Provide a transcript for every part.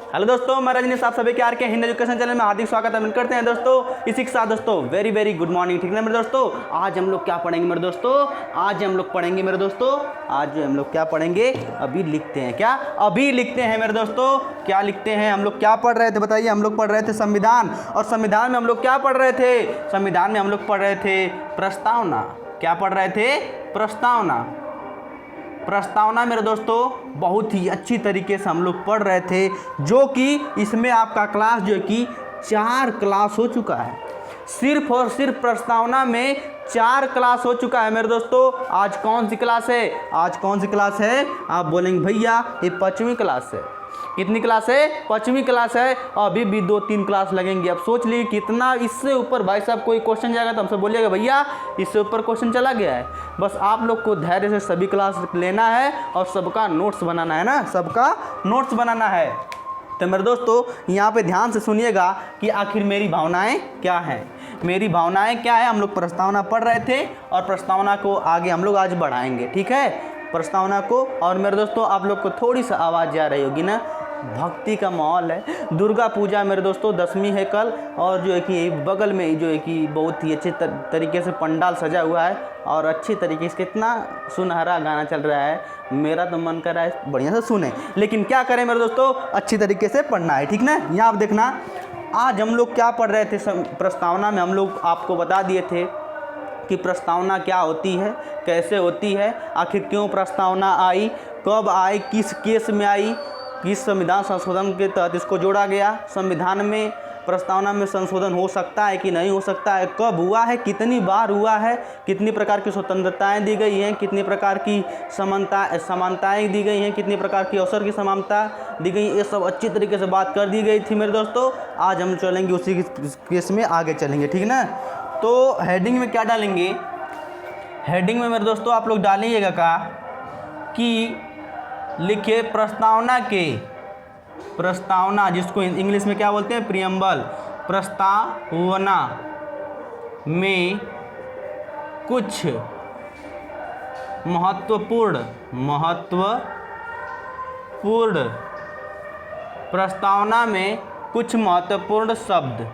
Hello दोस्तों, मैं रजनीश, आप सभी के आर के हिंदी एजुकेशन चैनल में हार्दिक स्वागत है करते हैं दोस्तों। इसी के साथ दोस्तों वेरी गुड मॉर्निंग। ठीक है मेरे दोस्तों, आज हम लोग क्या पढ़ेंगे मेरे दोस्तों? आज हम लोग पढ़ेंगे मेरे दोस्तों, आज हम लोग क्या पढ़ेंगे? अभी लिखते हैं क्या? अभी लिखते हैं मेरे दोस्तों। क्या लिखते हैं? हम लोग क्या पढ़ रहे थे बताइए? हम लोग पढ़ रहे थे संविधान। और संविधान में हम लोग क्या पढ़ रहे थे? संविधान में हम लोग पढ़ रहे थे प्रस्तावना। क्या पढ़ रहे थे? प्रस्तावना। प्रस्तावना मेरे दोस्तों बहुत ही अच्छी तरीके से हम लोग पढ़ रहे थे, जो कि इसमें आपका क्लास जो कि 4 क्लास हो चुका है। सिर्फ और सिर्फ प्रस्तावना में 4 क्लास हो चुका है मेरे दोस्तों। आज कौन सी क्लास है? आज कौन सी क्लास है? आप बोलेंगे भैया ये 5वीं क्लास है। कितनी क्लास है? 5वीं क्लास है। अभी भी 2-3 क्लास लगेंगे। अब सोच लीजिए कितना इससे ऊपर भाई साहब कोई क्वेश्चन जाएगा तो हमसे बोलिएगा भैया इससे ऊपर क्वेश्चन चला गया है। बस आप लोग को धैर्य से सभी क्लास लेना है और सबका नोट्स बनाना है ना, सबका नोट्स बनाना है। तो मेरे दोस्तों यहाँ पे ध्यान से सुनिएगा कि आखिर मेरी भावनाएं क्या हैं। मेरी भावनाएं क्या है? हम लोग प्रस्तावना पढ़ रहे थे और प्रस्तावना को आगे हम लोग आज बढ़ाएंगे। ठीक है, प्रस्तावना को। और मेरे दोस्तों आप लोग को थोड़ी सा आवाज़ जा रही होगी ना, भक्ति का माहौल है। दुर्गा पूजा मेरे दोस्तों 10वीं है कल, और जो है कि बगल में जो है कि बहुत ही अच्छे तरीके से पंडाल सजा हुआ है और अच्छी तरीके से कितना सुनहरा गाना चल रहा है। मेरा तो मन कर रहा है बढ़िया से सुने, लेकिन क्या करें मेरे दोस्तों, अच्छी तरीके से पढ़ना है। ठीक ना? यहाँ आप देखना, आज हम लोग क्या पढ़ रहे थे प्रस्तावना में। हम लोग आपको बता दिए थे कि प्रस्तावना क्या होती है, कैसे होती है, आखिर क्यों प्रस्तावना आई, कब आई, किस केस में आई, किस संविधान संशोधन के तहत इसको जोड़ा गया। संविधान में प्रस्तावना में संशोधन हो सकता है कि नहीं हो सकता है, कब हुआ है, कितनी बार हुआ है, कितनी प्रकार की स्वतंत्रताएं दी गई हैं, कितनी प्रकार की समानताएं दी गई हैं, कितनी प्रकार की अवसर की समानता दी गई, ये सब अच्छी तरीके से बात कर दी गई थी मेरे दोस्तों। आज हम चलेंगे उसी केस में आगे चलेंगे। ठीक ना? तो हेडिंग में क्या डालेंगे? हेडिंग में मेरे दोस्तों आप लोग डालिएगा का कि लिखिए प्रस्तावना के, प्रस्तावना जिसको इंग्लिश में क्या बोलते हैं? प्रियम्बल। प्रस्तावना में कुछ महत्वपूर्ण प्रस्तावना में कुछ महत्वपूर्ण शब्द,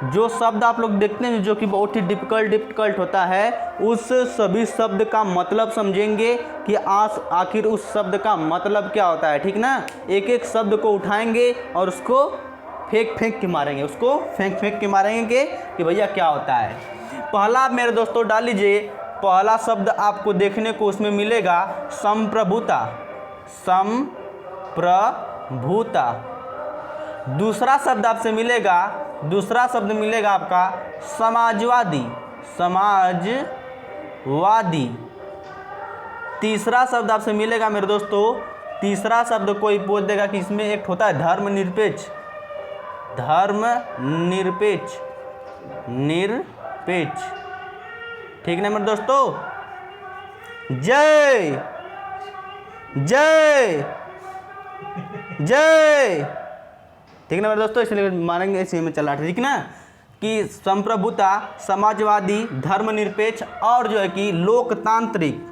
जो शब्द आप लोग देखते हैं जो कि बहुत ही डिफ़िकल्ट होता है, उस सभी शब्द का मतलब समझेंगे कि आखिर उस शब्द का मतलब क्या होता है। ठीक ना? एक एक शब्द को उठाएंगे और उसको फेंक के मारेंगे, उसको फेंक के मारेंगे कि भैया क्या होता है। पहला मेरे दोस्तों डाल लीजिए, पहला शब्द आपको देखने को उसमें मिलेगा संप्रभुता। संप्रभुता। दूसरा शब्द आपसे मिलेगा, दूसरा शब्द मिलेगा आपका समाजवादी। समाजवादी। तीसरा शब्द आपसे मिलेगा मेरे दोस्तों, तीसरा शब्द कोई बोल देगा कि इसमें एक होता है धर्मनिरपेक्ष। धर्मनिरपेक्ष। निरपेक्ष। ठीक ना मेरे दोस्तों? जय जय जय। ठीक ना मेरे दोस्तों? इसलिए मानेंगे इसी में चला। ठीक ना? कि संप्रभुता, समाजवादी, धर्मनिरपेक्ष और जो है कि लोकतांत्रिक।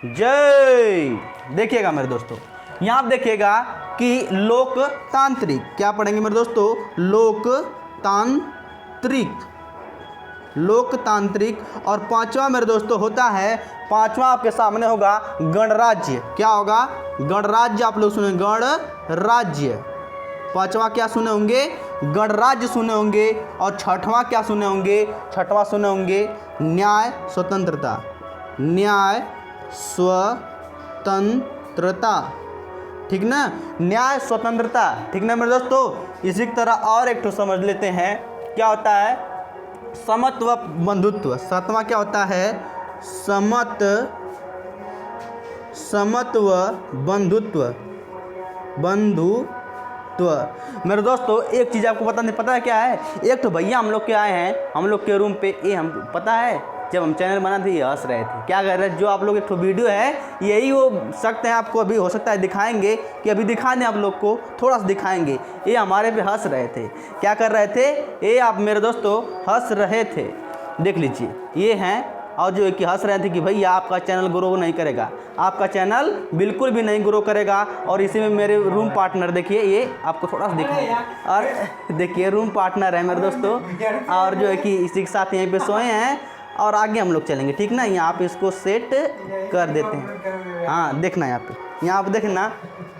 जय। देखिएगा मेरे दोस्तों, यहाँ आप देखिएगा कि लोकतांत्रिक। क्या पढ़ेंगे मेरे दोस्तों? लोकतांत्रिक। लोकतांत्रिक। और पांचवा मेरे दोस्तों होता है, पांचवा आपके सामने होगा गणराज्य। क्या होगा? गणराज्य। आप लोग सुने गणराज्य। पांचवा क्या सुने होंगे? गणराज्य सुने होंगे। और छठवां क्या सुने होंगे? छठवां सुने होंगे न्याय स्वतंत्रता। न्याय स्वतंत्रता। ठीक ना? न्याय स्वतंत्रता। ठीक ना मेरे दोस्तों? इसी तरह और एक तो समझ लेते हैं, क्या होता है? समत्व बंधुत्व। सातवां क्या होता है? समत्व बंधुत्व। मेरे दोस्तों एक चीज़ आपको पता है क्या है? एक तो भैया हम लोग के आए हैं, हम लोग के रूम पे, ये हम पता है जब हम चैनल बना थे ये हंस रहे थे। क्या कर रहे थे? जो आप लोग एक तो वीडियो है यही हो सकते हैं आपको अभी हो सकता है दिखाएंगे, कि अभी दिखा दें आप लोग को, थोड़ा सा दिखाएंगे। ये हमारे पे हंस रहे थे। क्या कर रहे थे? ये आप मेरे दोस्तों हंस रहे थे। देख लीजिए, ये हैं और जो है कि हंस रहे थे कि भैया आपका चैनल ग्रो नहीं करेगा। आपका चैनल बिल्कुल भी नहीं ग्रो करेगा। और इसी में मेरे रूम पार्टनर देखिए, ये आपको थोड़ा सा देखिए, और देखिए रूम पार्टनर है मेरे दोस्तों, और जो है कि इसी के साथ यहीं पे सोए हैं और आगे हम लोग चलेंगे, ठीक ना। यहाँ पे इसको सेट कर देते हैं। हाँ देखना यहाँ पे देखना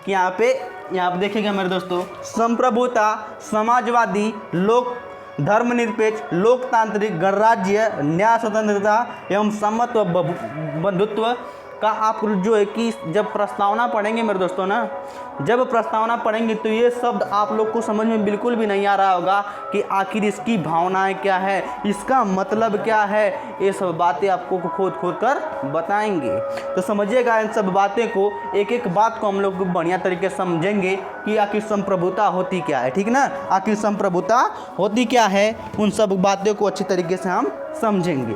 कि यहाँ पे देखिएगा मेरे दोस्तों, संप्रभुता, समाजवादी, लोक धर्मनिरपेक्ष, लोकतांत्रिक, गणराज्य, न्याय, स्वतंत्रता एवं समत्व बंधुत्व का आप जो है कि जब प्रस्तावना पढ़ेंगे मेरे दोस्तों ना, जब प्रस्तावना पढ़ेंगे तो ये शब्द आप लोग को समझ में बिल्कुल भी नहीं आ रहा होगा कि आखिर इसकी भावनाएं क्या है, इसका मतलब क्या है। ये सब बातें आपको खोद कर बताएंगे। तो समझिएगा इन सब बातें को, एक एक बात को हम लोग बढ़िया तरीके से समझेंगे कि आखिर संप्रभुता होती क्या है, ठीक ना। आखिर संप्रभुता होती क्या है, उन सब बातों को अच्छी तरीके से हम समझेंगे,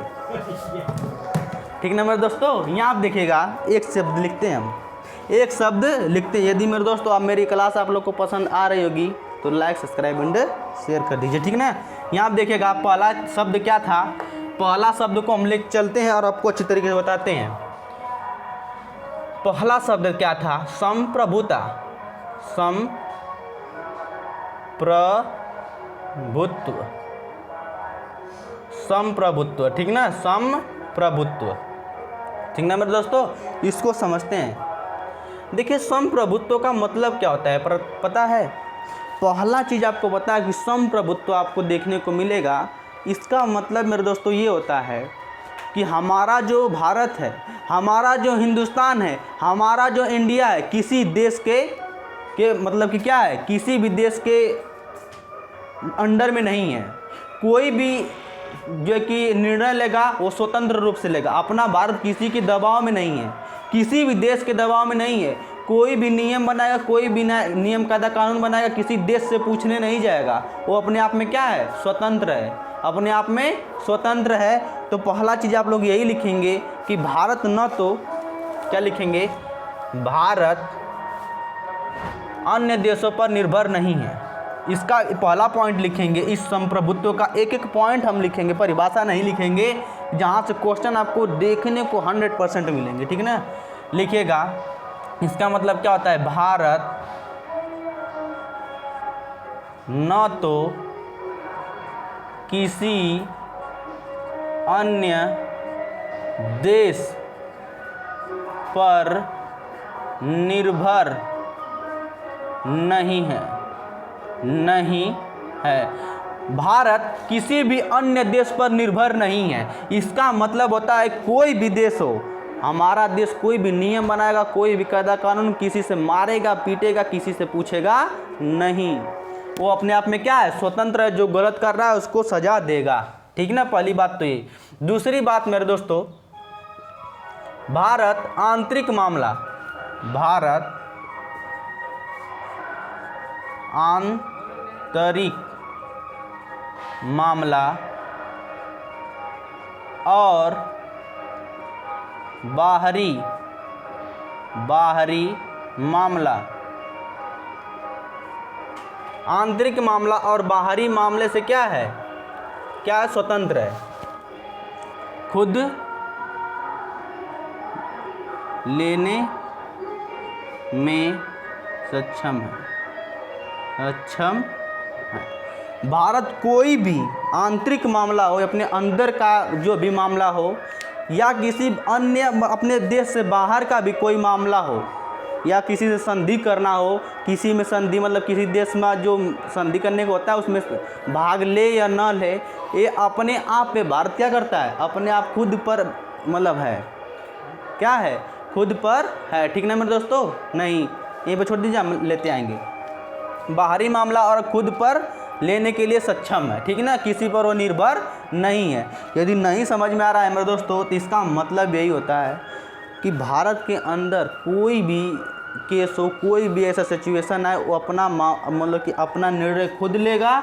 ठीक ना मेरे दोस्तों। यहाँ आप देखिएगा एक शब्द लिखते हैं, हम एक शब्द लिखते हैं। यदि मेरे दोस्तों आप मेरी क्लास आप लोग को पसंद आ रही होगी तो लाइक, सब्सक्राइब एंड शेयर कर दीजिए, ठीक ना। यहाँ आप देखिएगा पहला शब्द क्या था, पहला शब्द को हम लेकर चलते हैं और आपको अच्छी तरीके से बताते हैं। पहला शब्द क्या था, संप्रभुता, संप्रभुत्व, ठीक ना, संप्रभुत्व, ठीक ना मेरे दोस्तों। इसको समझते हैं। देखिए संप्रभुत्व का मतलब क्या होता है, पर पता है, पहला चीज़ आपको पता है कि संप्रभुत्व आपको देखने को मिलेगा। इसका मतलब मेरे दोस्तों ये होता है कि हमारा जो भारत है, हमारा जो हिंदुस्तान है, हमारा जो इंडिया है, किसी देश के मतलब कि क्या है, किसी भी देश के अंडर में नहीं है। कोई भी जो कि निर्णय लेगा वो स्वतंत्र रूप से लेगा। अपना भारत किसी के दबाव में नहीं है, किसी भी देश के दबाव में नहीं है। कोई भी नियम बनाएगा, कोई भी नियम कायदा कानून बनाएगा, किसी देश से पूछने नहीं जाएगा। वो अपने आप में क्या है, स्वतंत्र है, अपने आप में स्वतंत्र है। तो पहला चीज़ आप लोग यही लिखेंगे कि भारत न तो क्या लिखेंगे, भारत अन्य देशों पर निर्भर नहीं है। इसका पहला पॉइंट लिखेंगे। इस संप्रभुत्व का एक एक पॉइंट हम लिखेंगे, परिभाषा नहीं लिखेंगे, जहाँ से क्वेश्चन आपको देखने को 100% मिलेंगे, ठीक ना। लिखिएगा, इसका मतलब क्या होता है, भारत न तो किसी अन्य देश पर निर्भर नहीं है, भारत किसी भी अन्य देश पर निर्भर नहीं है। इसका मतलब होता है कोई भी देश हो, हमारा देश कोई भी नियम बनाएगा, कोई भी कायदा कानून, किसी से मारेगा पीटेगा, किसी से पूछेगा नहीं। वो अपने आप में क्या है, स्वतंत्र है। जो गलत कर रहा है उसको सजा देगा, ठीक ना। पहली बात तो ये। दूसरी बात मेरे दोस्तों, भारत आंतरिक मामला, भारत आंतरिक मामला और बाहरी मामला, आंतरिक मामला और बाहरी मामले से क्या है, स्वतंत्र है, खुद लेने में सक्षम है, भारत कोई भी आंतरिक मामला हो, अपने अंदर का जो भी मामला हो, या किसी अन्य अपने देश से बाहर का भी कोई मामला हो, या किसी से संधि करना हो, किसी में संधि मतलब किसी देश में जो संधि करने को होता है उसमें भाग ले या न ले, ये अपने आप पे भारत क्या करता है, अपने आप खुद पर मतलब है, क्या है, खुद पर है, ठीक ना मेरे दोस्तों। नहीं, यहीं पर छोड़ दीजिए, हम लेते आएंगे। बाहरी मामला और खुद पर लेने के लिए सक्षम है, ठीक ना, किसी पर वो निर्भर नहीं है। यदि नहीं समझ में आ रहा है मेरे दोस्तों, तो इसका मतलब यही होता है कि भारत के अंदर कोई भी केस हो, कोई भी ऐसा सिचुएशन आए, वो अपना मतलब कि अपना निर्णय खुद लेगा।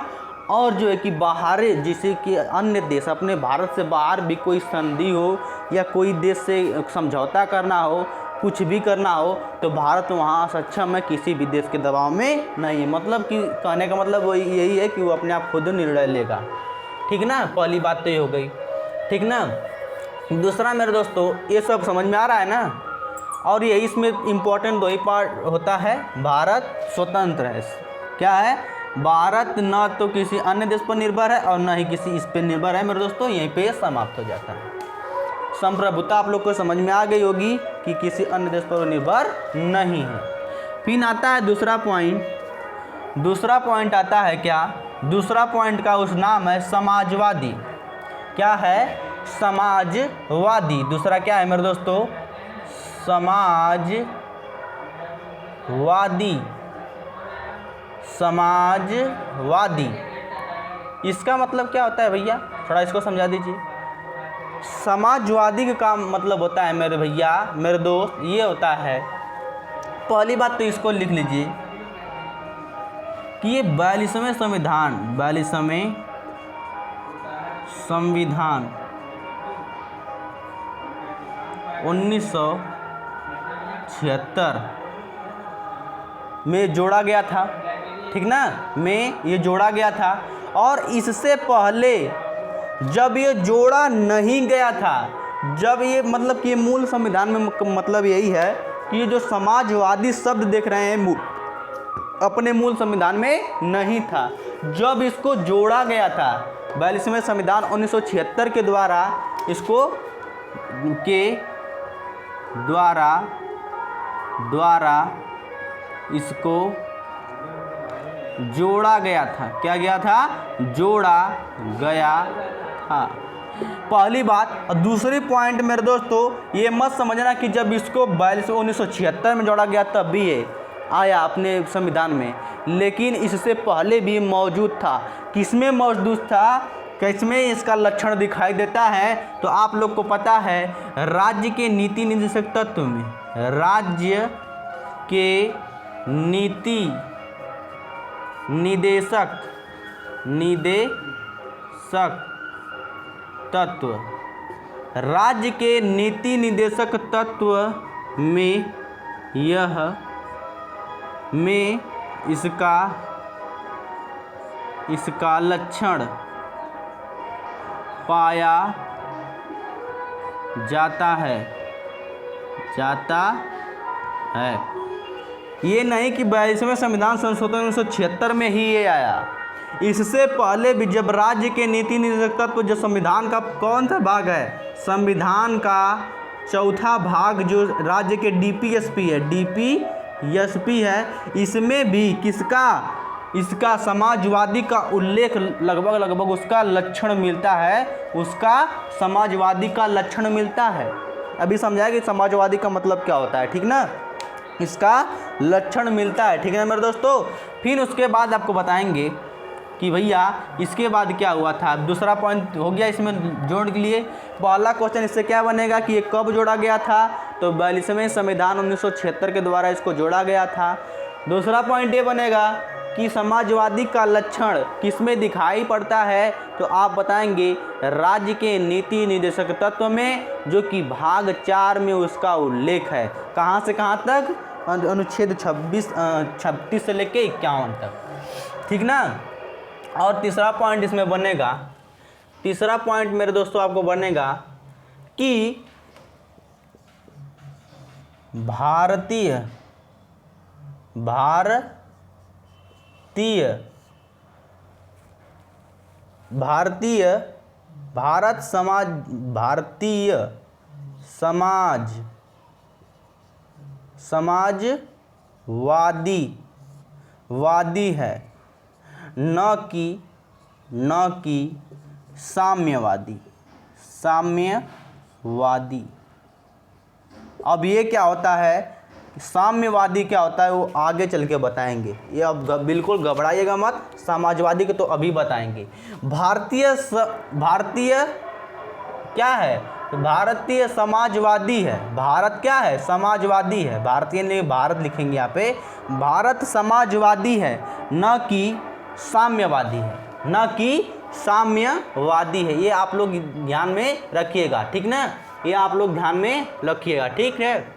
और जो है कि बाहर, जैसे कि अन्य देश, अपने भारत से बाहर भी कोई संधि हो या कोई देश से समझौता करना हो, कुछ भी करना हो, तो भारत वहाँ सक्षम है, किसी भी देश के दबाव में नहीं है। मतलब कि कहने का मतलब वो यही है कि वो अपने आप खुद निर्णय लेगा, ठीक ना। पहली बात तो ये हो गई, ठीक ना। दूसरा मेरे दोस्तों, ये सब समझ में आ रहा है ना। और यही इसमें इम्पोर्टेंट दो ही पार्ट होता है, भारत स्वतंत्र है। क्या है? भारत न तो किसी अन्य देश पर निर्भर है और न ही किसी इस पर निर्भर है मेरे दोस्तों। यहीं पे समाप्त हो जाता है। संप्रभुता आप लोग को समझ में आ गई होगी कि किसी अन्य देश पर निर्भर नहीं है। फिर आता है दूसरा पॉइंट। दूसरा पॉइंट आता है क्या? दूसरा पॉइंट का उस नाम है समाजवादी। क्या है? समाजवादी। दूसरा क्या है मेरे दोस्तों? समाजवादी। समाजवादी इसका मतलब क्या होता है भैया? थोड़ा इसको समझा दीजिए। समाजवादी का मतलब होता है मेरे भैया, मेरे दोस्त, ये होता है, पहली बात तो इसको लिख लीजिए कि ये 42वें संविधान 1976 में जोड़ा गया था। ठीक ना? में ये जोड़ा गया था। और इससे पहले जब ये जोड़ा नहीं गया था, जब ये मतलब कि ये मूल संविधान में मतलब यही है कि ये जो समाजवादी शब्द देख रहे हैं अपने मूल संविधान में नहीं था। जब इसको जोड़ा गया था 42वें संविधान 1976 के द्वारा, इसको इसको जोड़ा गया था। क्या गया था? जोड़ा गया था। पहली बात। और दूसरी पॉइंट मेरे दोस्तों, ये मत समझना कि जब इसको 1976 में जोड़ा गया तब भी ये आया अपने संविधान में, लेकिन इससे पहले भी मौजूद था। किसमें मौजूद था? किसमें इसका लक्षण दिखाई देता है? तो आप लोग को पता है, राज्य के नीति निर्देशक तत्व में। राज्य के नीति निदेशक तत्व। राज्य के नीति निदेशक तत्व में इसका लक्षण पाया जाता है। ये नहीं कि 42वें संविधान संशोधन 1976 में ही ये आया। इससे पहले भी जब राज्य के नीति निर्देशक तत्व, जो संविधान का कौन सा भाग है? संविधान का चौथा भाग जो राज्य के डीपीएसपी है, इसमें भी इसका समाजवादी का उल्लेख लगभग उसका लक्षण मिलता है। उसका समाजवादी का लक्षण मिलता है। अभी समझाया कि समाजवादी का मतलब क्या होता है। ठीक ना? इसका लक्षण मिलता है। ठीक है मेरे दोस्तों। फिर उसके बाद आपको बताएंगे कि भैया इसके बाद क्या हुआ था। दूसरा पॉइंट हो गया इसमें जोड़ने के लिए। पहला क्वेश्चन इससे क्या बनेगा कि ये कब जोड़ा गया था? तो 42वें संविधान 1976 के द्वारा इसको जोड़ा गया था। दूसरा पॉइंट ये बनेगा कि समाजवादी का लक्षण किसमें दिखाई पड़ता है? तो आप बताएंगे राज्य के नीति निर्देशक तत्व में, जो कि भाग 4 में उसका उल्लेख है। कहाँ से कहाँ तक? अनुच्छेद 36 से लेके 51 तक। ठीक ना? और तीसरा पॉइंट इसमें बनेगा, तीसरा पॉइंट मेरे दोस्तों आपको बनेगा कि भारतीय समाजवादी है, न कि साम्यवादी। अब ये क्या होता है? साम्यवादी क्या होता है वो आगे चल के बताएंगे। ये अब बिल्कुल घबराइएगा मत, समाजवादी को तो अभी बताएंगे। भारतीय क्या है? तो भारतीय समाजवादी है। भारत क्या है? समाजवादी है। भारतीय ने भारत लिखेंगे यहाँ पे। भारत समाजवादी है, न कि साम्यवादी है। ये आप लोग ध्यान में रखिएगा। ठीक ना? ये आप लोग ध्यान में रखिएगा। ठीक है?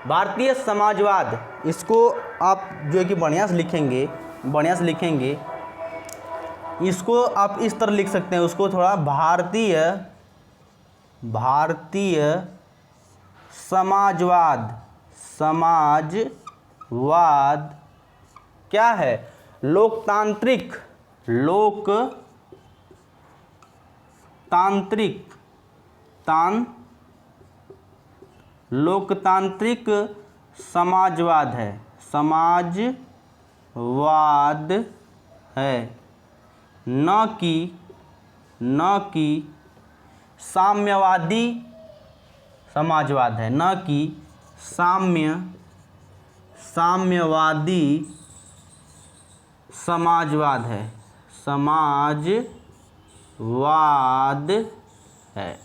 भारतीय समाजवाद, इसको आप जो है कि बढ़िया से लिखेंगे। इसको आप इस तरह लिख सकते हैं, उसको थोड़ा भारतीय भारतीय समाजवाद, समाजवाद क्या है? लोकतांत्रिक, लोकतांत्रिक समाजवाद है, समाजवाद है, न कि साम्यवादी समाजवाद है, न कि साम्यवादी समाजवाद है, समाजवाद है।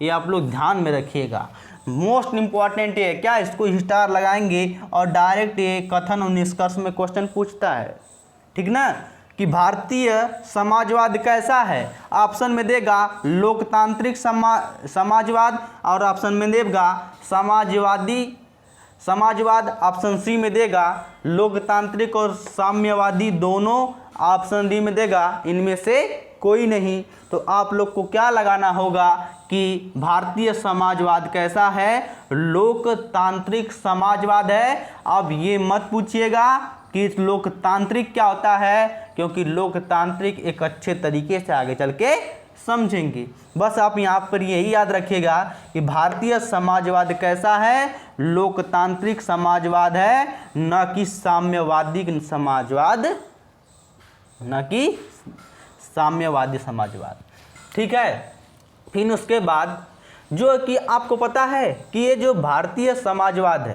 ये आप लोग ध्यान में रखिएगा, मोस्ट इम्पॉर्टेंट है। क्या इसको स्टार लगाएंगे और डायरेक्ट ये कथन और निष्कर्ष में क्वेश्चन पूछता है, ठीक ना, कि भारतीय समाजवाद कैसा है? ऑप्शन में देगा लोकतांत्रिक समाजवाद और ऑप्शन में देगा समाजवाद, ऑप्शन सी में देगा लोकतांत्रिक और साम्यवादी दोनों, ऑप्शन डी में देगा इनमें से कोई नहीं। तो आप लोग को क्या लगाना होगा कि भारतीय समाजवाद कैसा है? लोकतांत्रिक समाजवाद है। अब ये मत पूछिएगा कि लोकतांत्रिक क्या होता है, क्योंकि लोकतांत्रिक एक अच्छे तरीके से आगे चल के समझेंगे। बस आप यहाँ पर यही याद रखिएगा कि भारतीय समाजवाद कैसा है? लोकतांत्रिक समाजवाद है, न कि साम्यवादी समाजवाद, न कि साम्यवादी समाजवाद, ठीक है। फिर उसके बाद जो कि आपको पता है कि ये जो भारतीय समाजवाद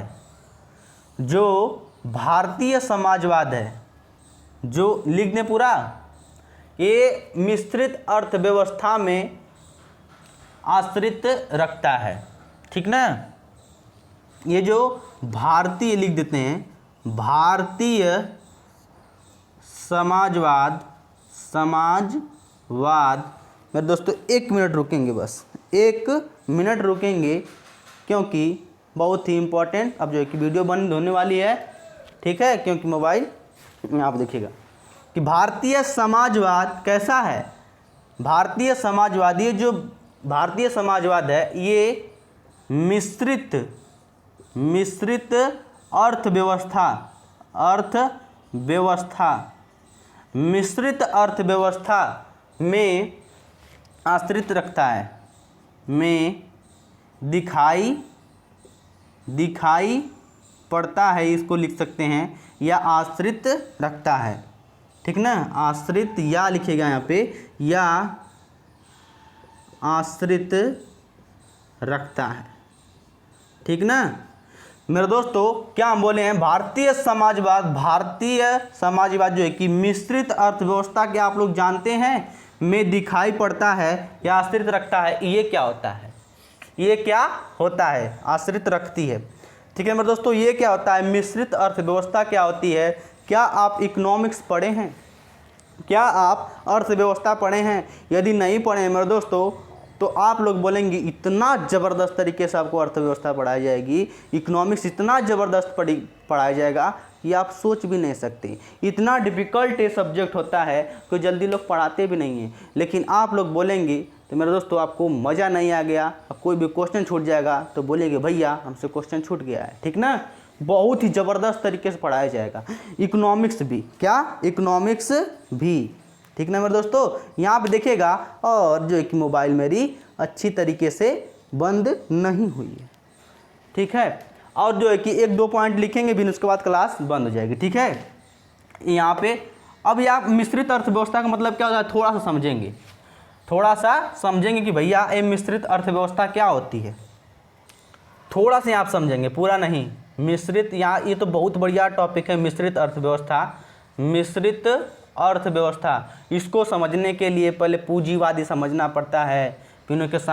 है, जो लिख दें पूरा, ये मिश्रित अर्थव्यवस्था में आश्रित रखता है, ठीक ना। ये जो भारतीय लिख देते हैं, भारतीय समाजवाद मेरे दोस्तों 1 मिनट रुकेंगे, बस 1 मिनट रुकेंगे, क्योंकि बहुत ही इम्पोर्टेंट अब जो है कि वीडियो बंद होने वाली है, ठीक है, क्योंकि मोबाइल में आप देखिएगा कि भारतीय समाजवाद कैसा है। भारतीय समाजवाद, ये जो भारतीय समाजवाद है ये मिश्रित मिश्रित अर्थव्यवस्था में आश्रित रखता है, में दिखाई पड़ता है, इसको लिख सकते हैं, या आश्रित रखता है, ठीक ना। आश्रित या लिखिएगा यहाँ पे, या आश्रित रखता है, ठीक ना मेरे दोस्तों। क्या हम बोले हैं? भारतीय समाजवाद जो है कि मिश्रित अर्थव्यवस्था के आप लोग जानते हैं में दिखाई पड़ता है या आश्रित रखता है। ये क्या होता है? ये क्या होता है? आश्रित रखती है, ठीक है मेरे दोस्तों। ये क्या होता है? मिश्रित अर्थव्यवस्था क्या होती है? क्या आप इकोनॉमिक्स पढ़े हैं? क्या आप अर्थव्यवस्था पढ़े हैं? यदि नहीं पढ़े हैं मेरे दोस्तों तो आप लोग बोलेंगे इतना ज़बरदस्त तरीके से आपको अर्थव्यवस्था पढ़ाई जाएगी, इकोनॉमिक्स इतना ज़बरदस्त पढ़ाया जाएगा कि आप सोच भी नहीं सकते। इतना डिफ़िकल्ट ये सब्जेक्ट होता है कि जल्दी लोग पढ़ाते भी नहीं हैं। लेकिन आप लोग बोलेंगे तो मेरे दोस्तों आपको मज़ा नहीं आ गया, कोई भी क्वेश्चन छूट जाएगा तो बोलेंगे भैया हमसे क्वेश्चन छूट गया है, ठीक ना। बहुत ही ज़बरदस्त तरीके से पढ़ाया जाएगा इकोनॉमिक्स भी, क्या इकोनॉमिक्स भी, ठीक ना मेरे दोस्तों। यहाँ पे देखिएगा, और जो है कि मोबाइल मेरी अच्छी तरीके से बंद नहीं हुई है, ठीक है। और जो है कि 1-2 पॉइंट लिखेंगे भी, उसके बाद क्लास बंद हो जाएगी, ठीक है। यहाँ पे अब यहाँ मिश्रित अर्थव्यवस्था का मतलब क्या होता है थोड़ा सा समझेंगे कि भैया ये मिश्रित अर्थव्यवस्था क्या होती है। थोड़ा सा आप समझेंगे, पूरा नहीं। मिश्रित, यहाँ ये तो बहुत बढ़िया टॉपिक है, मिश्रित अर्थव्यवस्था। इसको समझने के लिए पहले पूंजीवादी समझना पड़ता है, फिर उनके